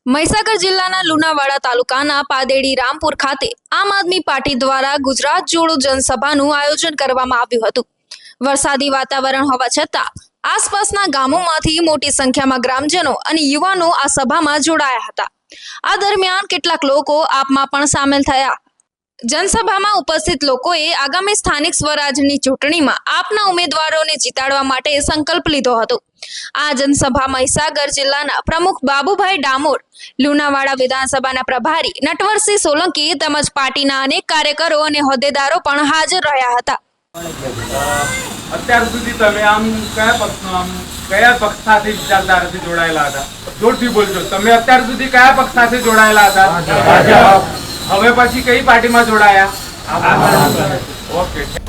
મહીસાગર જિલ્લાના લુણાવાડા તાલુકાના પાદેડી રામપુર ખાતે આમ આદમી પાર્ટી દ્વારા ગુજરાત જોડો જનસભાનું આયોજન કરવામાં આવ્યું હતું। વરસાદી વાતાવરણ હોવા છતાં આસપાસના ગામોમાંથી મોટી સંખ્યામાં ગ્રામજનો અને યુવાનો આ સભામાં જોડાયા હતા। આ દરમિયાન કેટલાક લોકો આપમાં પણ સામેલ થયા। जनसभाમાં ઉપસ્થિત લોકોએ આગામી સ્થાનિક સ્વરાજની ચૂંટણીમાં આપના ઉમેદવારોને જીતાડવા માટે સંકલ્પ લીધો હતો। આ જનસભા મહીસાગર જિલ્લાના પ્રમુખ બાબુભાઈ ડામોર, લુણાવાડા વિધાનસભાના પ્રભારી નટવરસિંહ સોલંકી તેમજ પાર્ટીના અનેક કાર્યકરો અને હોદ્દેદારો પણ હાજર રહ્યા હતા। અત્યાર સુધી તમે આમ કયા પક્ષ સાથે વિચારધારાથી જોડાયેલા હતા? જોરથી બોલજો। તમે અત્યાર સુધી કયા પક્ષ સાથે જોડાયેલા હતા? હવે પછી કઈ પાર્ટીમાં જોડાયા? ઓકે।